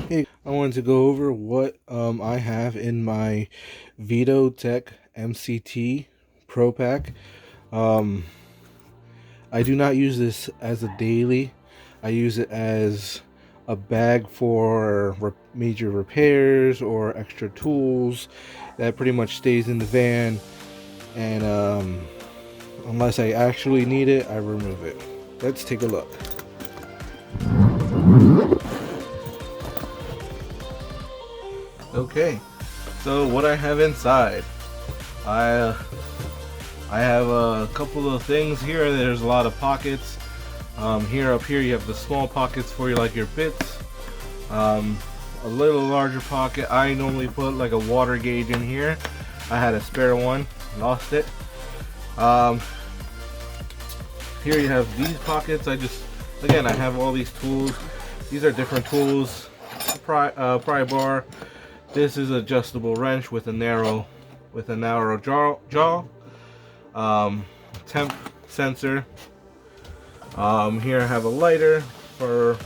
Hey, I wanted to go over what I have in my VETO Tech MCT Pro Pack. Um, I do not use this as a daily. I use it as a bag for major repairs or extra tools that pretty much stays in the van, and unless I actually need it, I remove it. Let's take a look. Okay, so what I have inside, I I have a couple of things here. There's a lot of pockets. Here up here you have the small pockets for your bits. A little larger pocket. I normally put like a water gauge in here. I had a spare one, lost it. Here you have these pockets. Again, I have all these tools. These are different tools. Pry bar. This is adjustable wrench with a narrow jaw. Temp sensor. Here I have a lighter for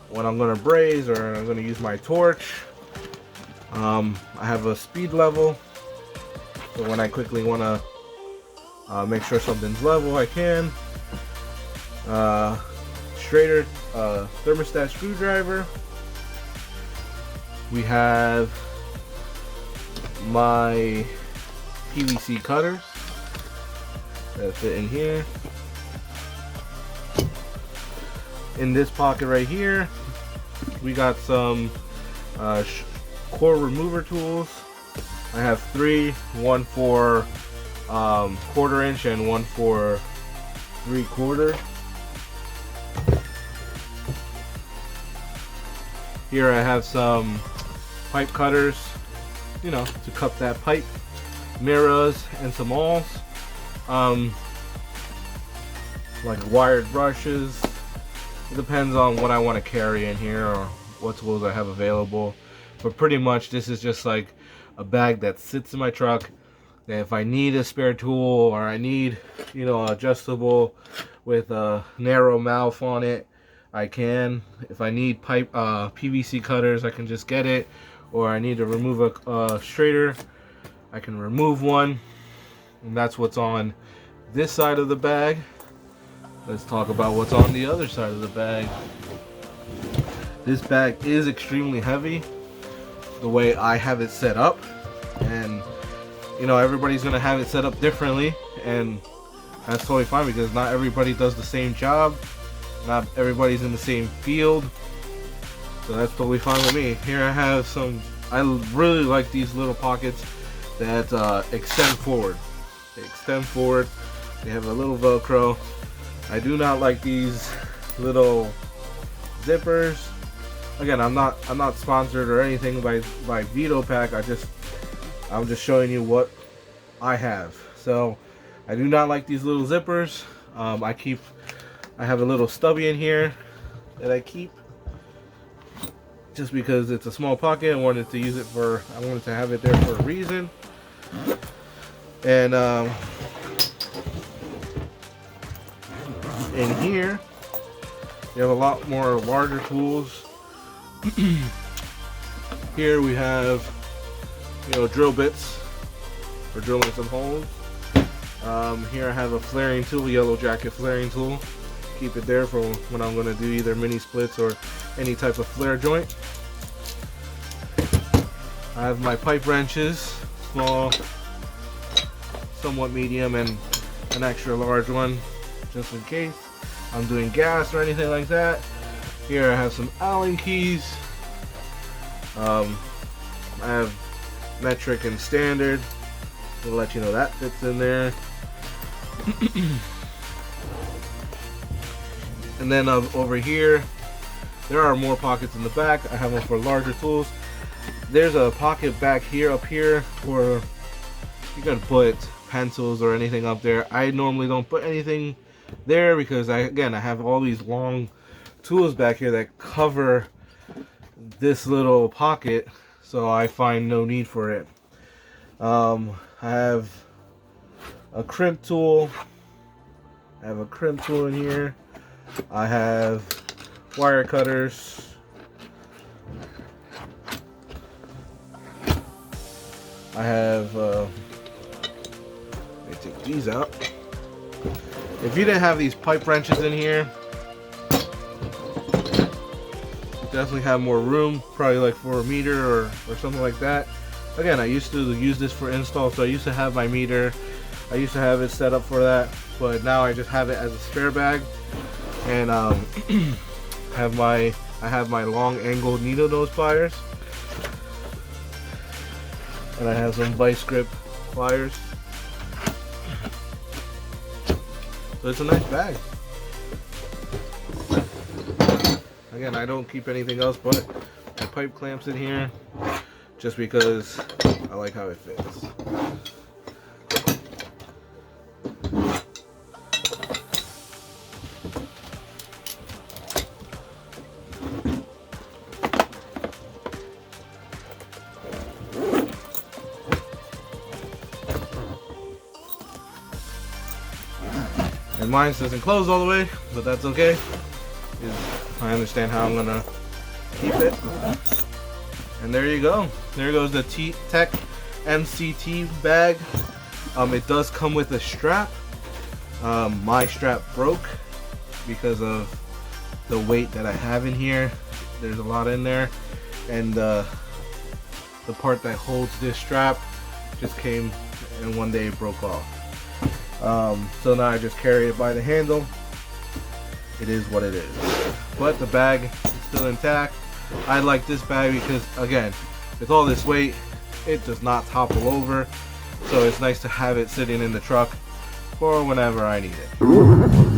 when I'm gonna braze or I'm gonna use my torch. I have a speed level, so when I quickly wanna make sure something's level, I can. Straighter thermostat screwdriver. We have my PVC cutters that fit in here. In this pocket right here, we got some core remover tools. I have three, one for 1/4 inch and one for 3/4. Here I have some pipe cutters, to cut that pipe, mirrors, and some awls. Like wired brushes. It depends on what I want to carry in here or what tools I have available. But pretty much this is just like a bag that sits in my truck. That if I need a spare tool or I need, adjustable with a narrow mouth on it, I can. If I need PVC cutters, I can just get it. Or I need to remove a straighter, I can remove one. And that's what's on this side of the bag. Let's talk about what's on the other side of the bag. This bag is extremely heavy the way I have it set up, and everybody's gonna have it set up differently, and that's totally fine because not everybody does the same job, not everybody's in the same field, so that's totally fine with me. Here I have I really like these little pockets that extend forward. They extend forward. They have a little Velcro. I do not like these little zippers. Again, I'm not sponsored or anything by VETO Pack. I'm just showing you what I have. So I do not like these little zippers. I have a little stubby in here that I keep just because it's a small pocket. I wanted to have it there for a reason. And in here you have a lot more larger tools. Here we have drill bits for drilling some holes. Here I have a flaring tool, yellow jacket flaring tool. Keep it there for when I'm going to do either mini splits or any type of flare joint. I have my pipe wrenches, small, somewhat medium, and an extra large one just in case I'm doing gas or anything like that. Here I have some Allen keys. I have metric and standard to let you know that fits in there. And then over here there are more pockets in the back. I have one for larger tools. There's a pocket back here, up here, where you can put pencils or anything up there. I normally don't put anything there because I have all these long tools back here that cover this little pocket, so I find no need for it. I have a crimp tool. in here. I have wire cutters, I have, let me take these out. If you didn't have these pipe wrenches in here, you definitely have more room, probably like for a meter or something like that. Again, I used to use this for install, so I used to have my meter. I used to have it set up for that, but now I just have it as a spare bag. And I have my long angled needle nose pliers, and I have some vice grip pliers. So it's a nice bag. Again, I don't keep anything else but my pipe clamps in here, just because I like how it fits. And mine doesn't close all the way, but that's okay. I understand how I'm gonna keep it. And there you go. There goes the Tech MCT bag. It does come with a strap. My strap broke because of the weight that I have in here. There's a lot in there, and the part that holds this strap just came and one day it broke off. So now I just carry it by the handle. It is what it is. But the bag is still intact. I like this bag because, again, with all this weight, it does not topple over. So it's nice to have it sitting in the truck for whenever I need it.